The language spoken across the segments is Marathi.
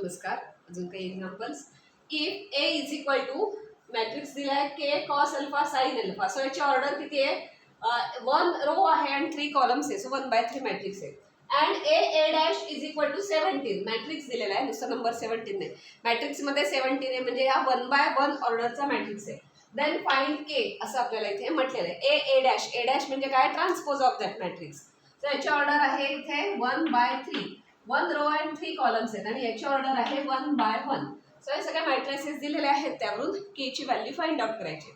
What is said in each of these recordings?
नमस्कार. अजून काही examples. If A is equal to matrix दिलाय K cos alpha sine alpha. So याची ऑर्डर किती आहे? 1 रो आहे आणि 3 कॉलम्स आहे. सो 1/3 मॅट्रिक्स आहे. And A dash is equal to 17. Matrix दिलेला आहे, नुसतं नंबर 17 नाही. मॅट्रिक्समध्ये 17 आहे म्हणजे हा 1/1 ऑर्डरचा मॅट्रिक्स आहे. देन फाइंड के असं आपल्याला इथे म्हटलेलं आहे. ए डॅश म्हणजे काय? Transpose of that matrix. So याची ऑर्डर आहे इथे 1/3. 1 रो अँड 3 कॉलम्स आहेत आणि याची ऑर्डर आहे 1/1. सो हे सगळे मॅट्रिसेस दिलेले आहेत, त्यावरून के ची व्हॅल्यू फाइंड आउट करायची.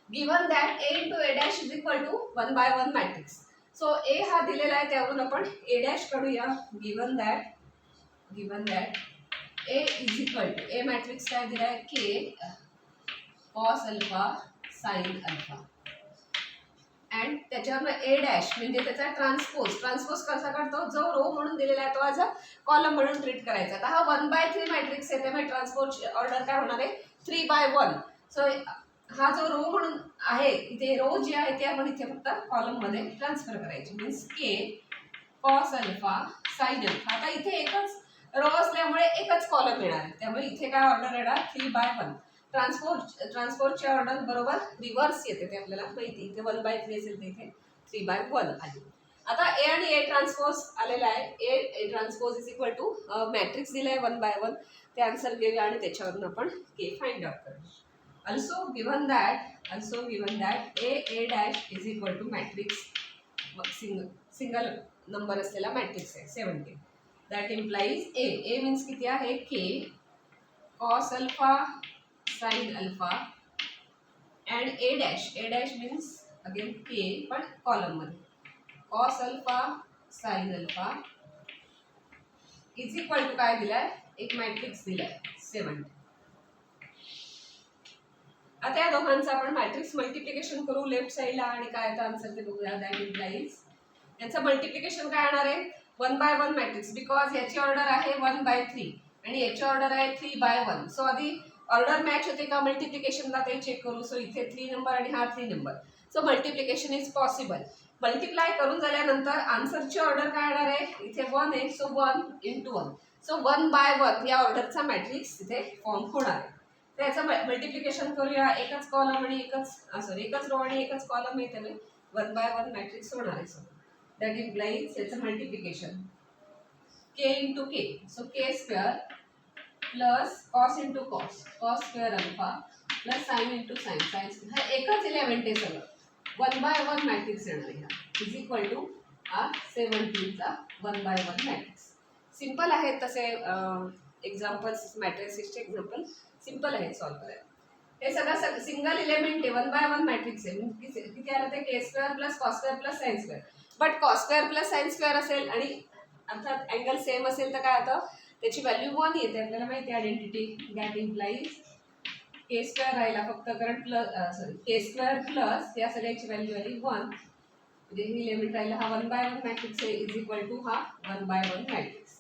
Given that A into A dash is equal to 1/1 matrix. So A हा दिलेला आहे, त्यावरून आपण ए डॅश काढूया. Given that A is equal to A matrix काय दिलाय? K cos alpha sine alpha. And त्याच्यावर ए डॅश म्हणजे त्याचा ट्रान्सपोज कसा करतो? जो रो म्हणून दिलेला आहे तो ॲज अ कॉलम म्हणून ट्रीट करायचा. आता हा 1/3 मॅट्रिक्स आहे, त्यामुळे ट्रान्सपोज ऑर्डर काय होणार आहे? 3/1. सो हा जो रो म्हणून आहे इथे, रो जी आहे ती आपण इथे फक्त कॉलममध्ये ट्रान्सफर करायची. मीन्स के कॉस अल्फा साइन अल्फा. आता इथे एकच रो असल्यामुळे एकच कॉलम येणार आहे, त्यामुळे इथे काय ऑर्डर येणार? 3/1. ट्रान्सपोर्टची ऑर्डर बरोबर रिव्हर्स येते, ते आपल्याला माहिती. इथे 1/3 असेल तर इथे 3/1 आली. आता ए आणि ए ट्रान्सपोज आलेला आहे. A transpose is equal to matrix दिला आहे 1/1. ते आन्सर घेऊया आणि त्याच्यावरून आपण के फाइंड आउट करूया. Also given that A dash is equal to matrix single number असलेला मॅट्रिक्स आहे 17. दॅट इम्प्लाइज ए मीन्स किती आहे? K cos alpha sine alpha and A dash means again k पण कॉलम मध्ये cos alpha sine alpha is equal to काय दिलाय? एक मॅट्रिक्स दिलाय 17. आता या दोघांचं आपण मॅट्रिक्स मल्टिप्लिकेशन करू लेफ्ट साईडला आणि काय तर आन्सर ते बघूया. दॅट इम्प्लाइज यांचं मल्टिप्लिकेशन काय येणार आहे? 1/1 मॅट्रिक्स, बिकॉज याची ऑर्डर आहे 1/3 आणि याची ऑर्डर आहे 3/1. सो आधी ऑर्डर मॅच होते का मल्टिप्लिकेशनला ते चेक करू. सो इथे 3 नंबर आणि हा 3 number. So multiplication is possible. Multiply करून झाल्यानंतर आन्सरची ऑर्डर काय येणार आहे? इथे 1 आहे, सो 1 × 1. सो 1/1 या ऑर्डरचा मॅट्रिक्स इथे फॉर्म होणार आहे. त्याचं मल्टिप्लिकेशन करूया. एकच कॉलम आणि एकच रो आणि एकच कॉलम आहे, त्यामुळे 1/1 मॅट्रिक्स होणार आहे. सो दॅट इम्प्लाइज याचं multiplication k into k. So k square plus cos into cos square alpha plus sine into sine square. हा एकच एलिमेंट आहे सगळं. 1/1 मॅट्रिक्स येणार आहे इज इक्वल टू हा 17चा 1/1 मॅट्रिक्स. सिम्पल आहेत तसे एक्झाम्पल्स, मॅट्रिसेसचे एक्झाम्पल सिम्पल आहेत सॉल्व्ह करायला. हे सगळं सिंगल एलिमेंट आहे, 1/1 मॅट्रिक्स आहे. किती आलं ते? K square plus cos square plus sine square. But cos square plus sine square असेल आणि अर्थात अँगल सेम असेल तर काय होतं? त्याची व्हॅल्यू 1 येते, आपल्याला माहिती आहे identity. That implies k square राहिला फक्त, कारण के स्क्वेअर प्लस या सगळ्याची व्हॅल्यू आली 1, म्हणजे ही लिमिट राहिला. हा 1/1 मॅट्रिक्स आहे इज इक्वल टू हा 1/1 मॅट्रिक्स.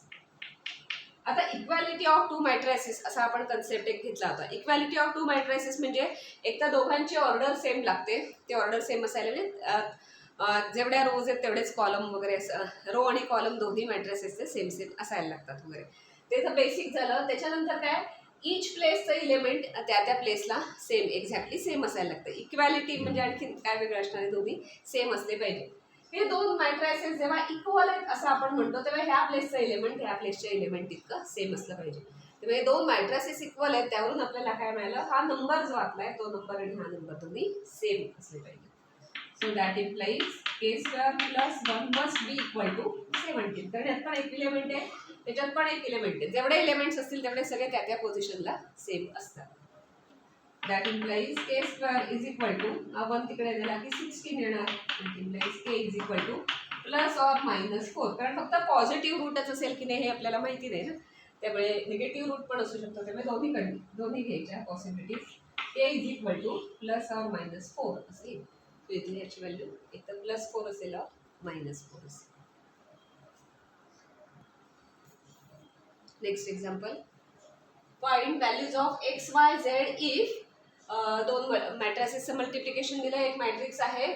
आता इक्वॅलिटी ऑफ 2 मॅट्रिसेस असा आपण कन्सेप्ट एक घेतला होता. इक्वॅलिटी ऑफ 2 मॅट्रिसेस म्हणजे एक तर दोघांची ऑर्डर सेम लागते, ते ऑर्डर सेम असायला म्हणजे जेवढ्या रोज आहेत तेवढेच कॉलम वगैरे, रो आणि कॉलम दोन्ही मॅट्रिसेसचे सेम असायला लागतात वगैरे. ते तर बेसिक झालं. त्याच्यानंतर काय? ईच प्लेसचं इलेमेंट त्या प्लेसला एक्झॅक्टली सेम असायला लागतं. इक्वॅलिटी म्हणजे आणखी काय वेगळं असणार आहे? दोन्ही सेम असले पाहिजे. हे 2 मॅट्रिसेस जेव्हा इक्वल आहेत असं आपण म्हणतो, तेव्हा ह्या प्लेसचं एलिमेंट ह्या प्लेसच्या एलिमेंट इतकं सेम असलं पाहिजे. त्यामुळे 2 मॅट्रिसेस इक्वल आहेत, त्यावरून आपल्याला काय मिळालं? हा नंबर जो आपला तो नंबर आणि हा नंबर दोन्ही सेम असले पाहिजे. So that implies k square plus 1 must be equal to 17. कारण यात पण एक एलिमेंट आहे, त्याच्यात पण एक एलिमेंट आहे. जेवढे एलिमेंट्स असतील तेवढे सगळे त्या पोझिशनला सेम असतात. That implies k square is equal to 1 तिकडे दिला की 16 येणार. That implies k is equal to plus or minus 4. कारण फक्त पॉझिटिव्ह रूटच असेल की नाही हे आपल्याला माहिती नाही ना, त्यामुळे निगेटिव्ह रूट पण असू शकतो. त्यामुळे दोन्ही घ्यायच्या possibilities. K is equal to plus or minus 4 असेल. इथे याची व्हॅल्यू एक तर +4 असेल -4 असेल. Next example. Find values of x, y, z if 2 मॅट्रिसेसचं मल्टिप्लिकेशन दिलं. एक मॅट्रिक्स आहे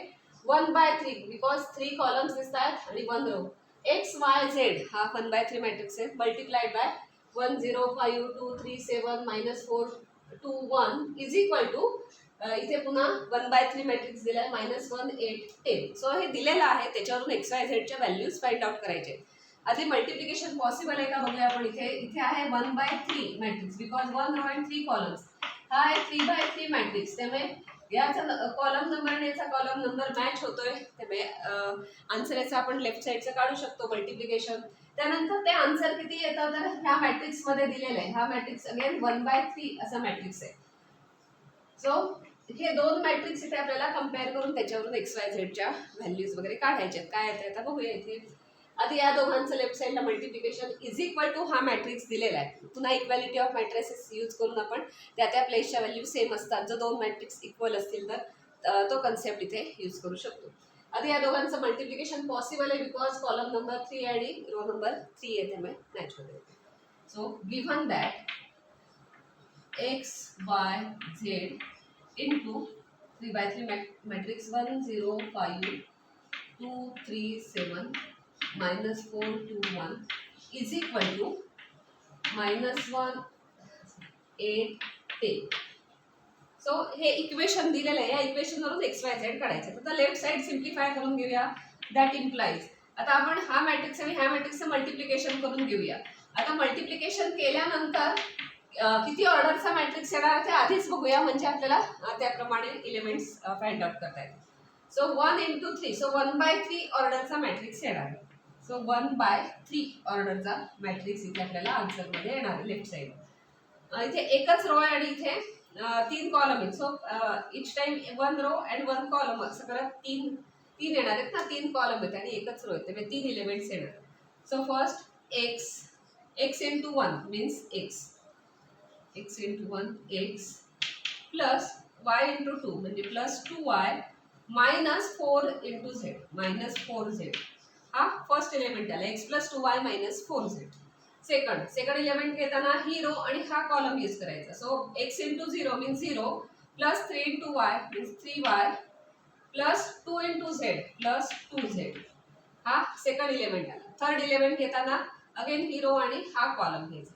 1/3 बिकॉज 3 कॉलम्स दिसतात आणि 1 रो. x, y, z हा 1/3 मॅट्रिक्स आहे. Multiplied by 1 0 5 2 3 7 -4 2 1 is equal to इथे पुन्हा 1/3 मॅट्रिक्स दिलाय -1 8 10. सो हे दिलेलं आहे, त्याच्यावरून XYZ च्या व्हॅल्यूज फाइंड आउट करायचे. आधी मल्टिप्लिकेशन पॉसिबल आहे का बघूया आपण. इथे आहे 1/3 matrix because 1 row and 3 columns. हा आहे 3/3 मॅट्रिक्स, त्यामुळे याचा कॉलम नंबर आणि याचा कॉलम नंबर मॅच होतोय, त्यामुळे आन्सर याचा आपण लेफ्ट साईडचं काढू शकतो मल्टिप्लिकेशन. त्यानंतर ते आन्सर किती येतं तर ह्या मॅट्रिक्स मध्ये दिलेलं आहे. हा मॅट्रिक्स अगेन 1/3 असा मॅट्रिक्स आहे. सो हे दोन मॅट्रिक्स इथे आपल्याला कम्पेअर करून त्याच्यावरून XYZ च्या व्हॅल्यूज वगैरे काढायच्या. काय येते आता बघूया. इथे आधी या दोघांचं लेफ्ट साईडला मल्टिप्लिकेशन इज इक्वल टू हा मॅट्रिक्स दिलेला आहे. पुन्हा इक्वॅलिटी ऑफ मॅट्रिसेस यूज करून आपण त्या प्लेसच्या व्हॅल्यू सेम असतात. जर दोन मॅट्रिक्स इक्वल असतील तर तो कन्सेप्ट इथे यूज करू शकतो. आधी या दोघांचं मल्टिप्लिकेशन पॉसिबल आहे बिकॉज कॉलम नंबर 3 आणि रो नंबर 3 आहे, त्यामुळे मॅच होते. So given that XYZ into 3/3 matrix 1 0 5 2 3 7 -4 2 1 is equal to -1 8 10. So हे इक्वेशन दिलेलं आहे. या इक्वेशन वरून XYZ काढायचं. तर लेफ्ट साइड सिम्प्लिफाय करून घेऊया. दॅट इम्प्लाइज आता आपण हा मॅट्रिक्स आणि ह्या मॅट्रिक्सचं मल्टिप्लिकेशन करून घेऊया. आता मल्टिप्लिकेशन केल्यानंतर किती ऑर्डरचा मॅट्रिक्स येणार ते आधीच बघूया, म्हणजे आपल्याला त्याप्रमाणे एलिमेंट्स फाइंड आउट करता येतील. सो 1 into 3 सो 1/3 ऑर्डरचा मॅट्रिक्स येणार आहे. सो 1/3 ऑर्डरचा मॅट्रिक्स इथे आपल्याला आन्सरमध्ये येणार आहे लेफ्ट साईड. इथे एकच रो आहे आणि इथे 3 कॉलम आहेत. So each time 1 row and 1 column असं करत 3 येणार आहेत ना. 3 कॉलम आहेत आणि एकच रो आहे, त्यामुळे 3 एलिमेंट्स येणार. So first x into 1 means x into 1 x plus y into 2 म्हणजे plus 2y minus 4 into z minus 4z. हा फर्स्ट एलिमेंट आला x plus 2y minus 4z. Second element घेताना ही रो आणि हा कॉलम यूज करायचा. So x into 0 means 0 plus 3 into y means 3y plus 2 into z plus 2z. हा सेकंड एलिमेंट आला. थर्ड एलिमेंट घेताना अगेन ही रो आणि हा कॉलम घ्यायचा.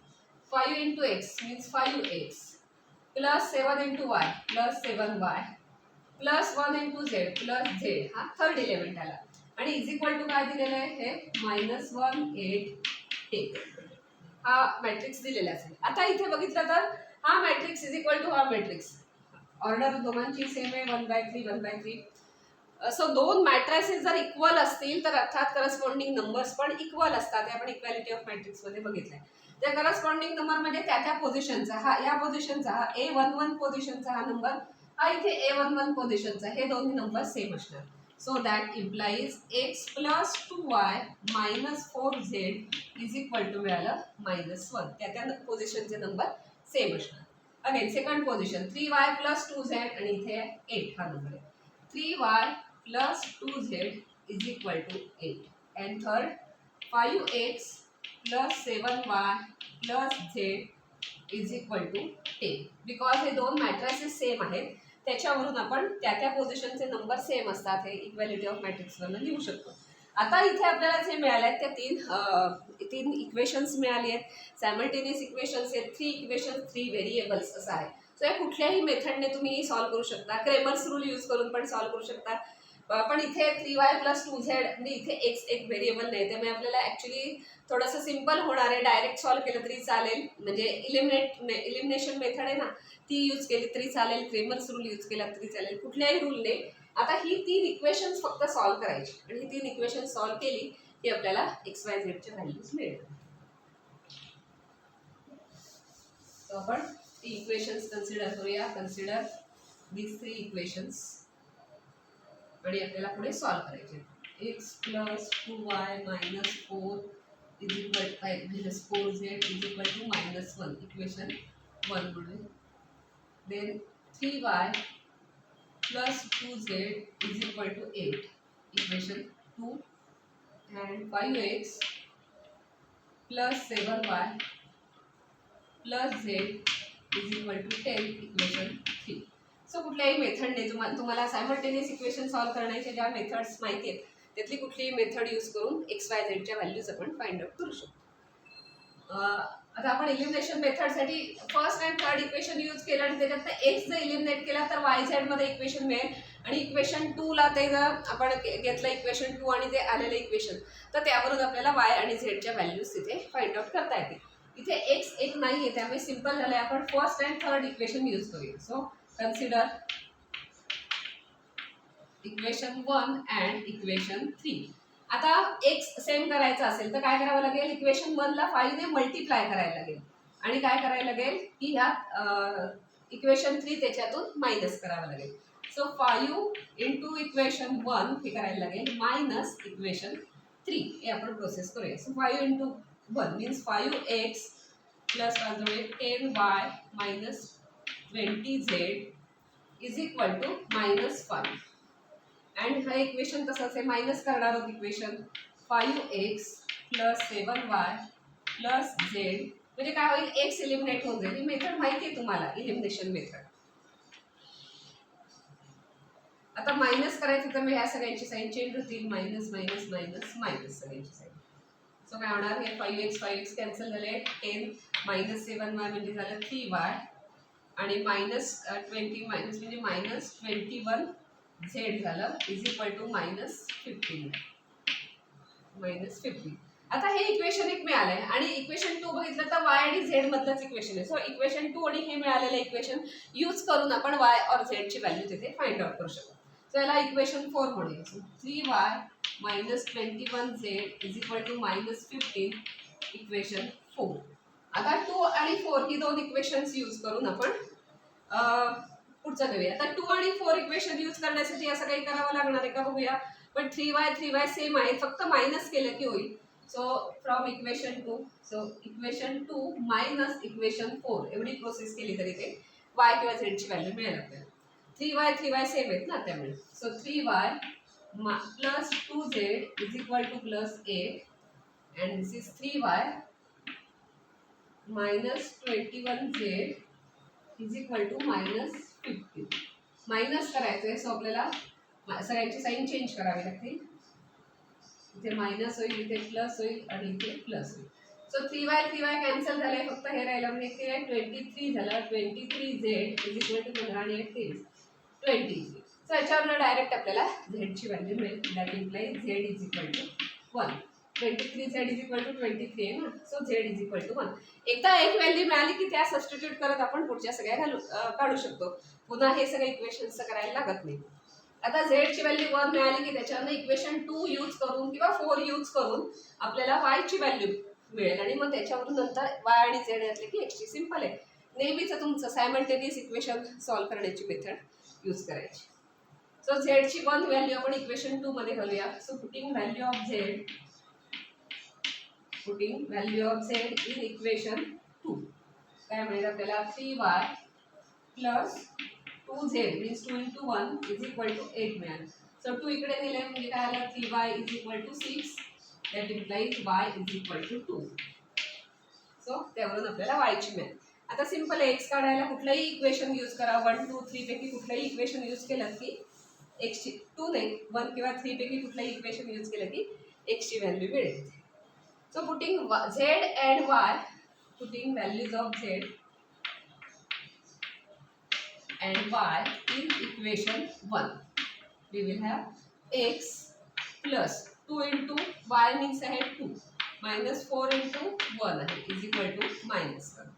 5 into x means 5x plus 7 into y plus 7y plus 1 into z plus z. हा थर्ड एलिमेंट आला आणि इज इक्वल टू काय दिलेलं आहे हे -1 8 10. हा मॅट्रिक्स दिलेला असेल. आता इथे बघितलं तर हा मॅट्रिक्स इज इक्वल टू हा मॅट्रिक्स. ऑर्डर दोघांची सेम आहे 1/3 1/3. सो दोन मॅट्रिसेस जर इक्वल असतील तर अर्थात करस्पॉन्डिंग नंबर्स पण इक्वल असतात. हे आपण इक्वॅलिटी ऑफ मॅट्रिक्स मध्ये बघितलंय. त्या करस्पॉन्डिंग नंबर म्हणजे त्या पोझिशनचा, हा या पोझिशनचा, हा A11 पोझिशनचा हा नंबर, हा इथे A11 पोझिशनचा, हे दोन्ही नंबर सेम असणार. So that implies x plus 2y minus 4z is equal to मिळालं -1. त्या पोझिशनचे नंबर सेम असणार. Again second position 3y plus 2z आणि इथे 8 हा नंबर आहे. 3y plus 2z is equal to 8 and third 5x plus 7y plus z is equal to 10. Because हे दोन मॅट्रिसेस सेम आहेत, त्याच्यावरून आपण त्या पोझिशनचे नंबर सेम असतात हे इक्वॅलिटी ऑफ मॅट्रिक्सवरून लिहू शकतो. आता इथे आपल्याला जे मिळाले आहेत त्या तीन इक्वेशन्स मिळाली आहेत. सॅमल्टेनियस इक्वेशन्स आहेत. 3 इक्वेशन्स 3 व्हेरिएबल्स असं आहे. सो या कुठल्याही मेथडने तुम्ही सॉल्व्ह करू शकता. क्रेमर्स रूल यूज करून पण सॉल्व्ह करू शकता. पण इथे 3y प्लस 2z म्हणजे इथे x एक व्हेरिएबल नाही, त्यामुळे आपल्याला ॲक्च्युली थोडंसं सिम्पल होणार आहे. डायरेक्ट सॉल्व्ह केलं तरी चालेल, म्हणजे इलिमिनेशन मेथड आहे ना, ती यूज केली तरी चालेल. क्रेमर्स रूल यूज केला तरी चालेल. कुठल्याही रूलने आता ही 3 इक्वेशन्स फक्त सॉल्व्ह करायची आणि ही 3 इक्वेशन्स सॉल्व्ह केली की आपल्याला XYZ च्या व्हॅल्यूज मिळेल. सो आपण ती इक्वेशन्स कन्सिडर करूया. कन्सिडर दीज 3 इक्वेशन्स आणि आपल्याला पुढे सॉल्व्ह करायचे. x plus 2y minus 4 is equal minus 4z is equal to -1 equation 1 म्हणून. Then 3y plus 2z is equal to 8 equation 2 and 5x plus 7y plus z is equal to 10 equation 3. So कुठल्याही मेथडने तुम्हाला सायमल्टेनियस इक्वेशन सॉल्व्ह करण्याच्या ज्या मेथड्स माहिती आहेत त्यातली कुठलीही मेथड यूज करून XYZ च्या व्हॅल्यूज आपण फाइंड आउट करू शकतो. आता आपण इलिमिनेशन मेथडसाठी first and third equation use केलं आणि त्याच्यात एक्स जर इलिमिनेट केला तर वाय झेड मध्ये इक्वेशन मिळेल आणि इक्वेशन 2 ला ते जर आपण घेतलं इक्वेशन 2 आणि ते आलेलं इक्वेशन तर त्यावरून आपल्याला वाय आणि झेडच्या व्हॅल्यूज तिथे फाइंड आउट करता येते. इथे एक्स एक नाही आहे त्यामुळे सिंपल झालंय आपण first and third equation use करूया. So consider equation 1 and equation 3. आता एक्स सेम करायचा असेल तर काय करावं लागेल, इक्वेशन 1 ला 5 ने मल्टिप्लाय करायला लागेल आणि काय करायला लागेल की ह्या इक्वेशन 3 त्याच्यातून मायनस करावं लागेल. सो 5 इंटू इक्वेशन 1 हे करायला लागेल मायनस इक्वेशन 3 हे आपण प्रोसेस करूया. So 5 into 1 means 5x plus 10y minus 20z is equal to minus 5. And हा इक्वेशन तसंच आहे, मायनस करणार आहोत equation 5x plus 7y plus z म्हणजे काय होईल, एक्स इलिमिनेट होऊन जाईल. ही मेथड माहिती आहे तुम्हाला, इलिमिनेशन मेथड. आता मायनस करायचं तर मग ह्या सगळ्यांची साईन चेंज होतील, मायनस मायनस मायनस मायनस सगळ्यांची साईन. सो काय होणार, हे 5x कॅन्सल झाले, 10 मायनस 7y म्हणजे झालं 3y आणि मायनस 20 मायनस म्हणजे मायनस 21z झालं इज इक्वल टू मायनस 15. आता हे इक्वेशन एक मिळालंय आणि इक्वेशन 2 बघितलं तर y आणि z मधलंच इक्वेशन आहे. सो इक्वेशन 2 आणि हे मिळालेलं इक्वेशन यूज करून आपण y और z ची व्हॅल्यू तिथे फाइंड आउट करू शकतो. सो याला इक्वेशन 4 म्हणूया. 3y minus 21z is equal to minus 15 equation 4. आता 2 आणि 4 ही दोन इक्वेशन्स यूज करून आपण पुढचं घेऊया. आता 2 आणि 4 इक्वेशन यूज करण्यासाठी असं काही करावं लागणार आहे का बघूया. पण 3y सेम आहे, फक्त मायनस केलं की होईल. So from equation 2, so equation 2 minus equation 4 एवढी प्रोसेस केली तरी ते y किंवा z ची व्हॅल्यू मिळेल आपल्याला. 3y सेम आहेत ना त्यामुळे. So 3y plus 2z is equal to plus 8 and this is 3y minus 21z is equal to minus 15. Minus करायचं आहे, सो आपल्याला सगळ्यांची साईन चेंज करावी लागते. इथे मायनस होईल, इथे प्लस होईल आणि इथे प्लस होईल. सो 3y कॅन्सल झाले, फक्त हे राहिलं म्हणजे इथे 23 झालं, 23z इज इक्वल टू 15 आणि 23. सो याच्यावरनं डायरेक्ट आपल्याला z ची व्हॅल्यू मिळेल. That implies z is equal to 1. 23z is equal to 23 आहे ना, so z is equal to 1. एकदा एक व्हॅल्यू मिळाली की त्या सबस्टिट्यूट करत आपण पुढच्या सगळ्या काढू शकतो. पुन्हा हे सगळे इक्वेशन्स करायला लागत नाही. आता z ची व्हॅल्यू 1 मिळाली की त्याच्यावरनं इक्वेशन 2 यूज करून किंवा 4 यूज करून आपल्याला y ची व्हॅल्यू मिळेल आणि मग त्याच्यावरून नंतर y आणि z यातले की x ची. सिंपल आहे. नेहमीच तुमचं सायमल्टेनियस इक्वेशन सॉल्व्ह करण्याची मेथड यूज करायची. सो z ची 1 व्हॅल्यू आपण इक्वेशन 2 मध्ये घालूया. So putting value of z in equation 2 काय मिळेल आपल्याला, 3y plus 2z means 2 into 1 is equal to 8 मिळालं. सो 2 इकडे दिले म्हणजे काय आलं, 3y is equal to 6. That implies y is equal to 2. So त्यावरून आपल्याला y ची मिळेल. आता सिंपल आहे, x काढायला कुठलंही इक्वेशन यूज करा. 1 2 3 पैकी कुठलंही इक्वेशन यूज केलं की x ची 2 नाही 1 किंवा 3 पैकी कुठलंही इक्वेशन यूज केलं की x ची व्हॅल्यू मिळेल. So putting z and y, putting values of z and y in equation 1, we will have x plus 2 into y means I had 2 minus 4 into 1 is equal to minus 1.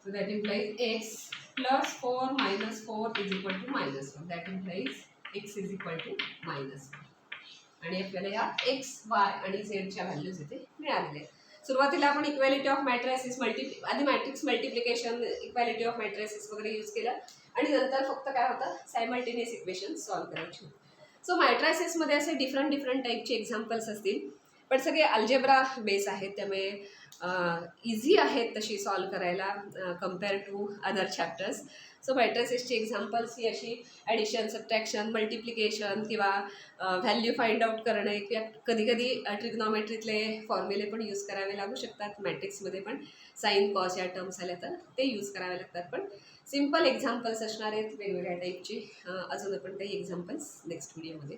So that implies x plus 4 minus 4 is equal to minus 1. That implies x is equal to minus 1. आणि आपल्याला या एक्स वाय आणि झेडच्या व्हॅल्यूज इथे मिळालेल्या आहेत. सुरुवातीला आपण इक्वॅलिटी ऑफ मॅट्रायसिस आधी मॅट्रिक्स मल्टिप्लिकेशन, इक्वॅलिटी ऑफ मॅट्रायसिस वगैरे यूज केलं आणि नंतर फक्त काय होतं, सायमल्टेनियस इक्वेशन सॉल्व्ह करायची. सो मॅट्रायसिसमध्ये असे डिफरंट टाईपचे एक्झाम्पल्स असतील, पण सगळे अल्जेब्रा बेस आहेत त्यामुळे इझी आहेत तशी सॉल्व्ह करायला compare to other chapters. So मॅट्रायसिसची एक्झाम्पल्स ही अशी ॲडिशन, सबट्रॅक्शन, मल्टिप्लिकेशन किंवा व्हॅल्यू फाइंड आउट करणे किंवा कधी कधी ट्रिग्नॉमेट्रीतले फॉर्म्युले पण यूज करावे लागू शकतात. मॅट्रिक्समध्ये पण साईन कॉस या टर्म्स आल्या तर ते यूज करावे लागतात. पण सिम्पल एक्झाम्पल्स असणार आहेत वेगवेगळ्या टाईपची. अजून आपण काही एक्झाम्पल्स नेक्स्ट व्हिडिओमध्ये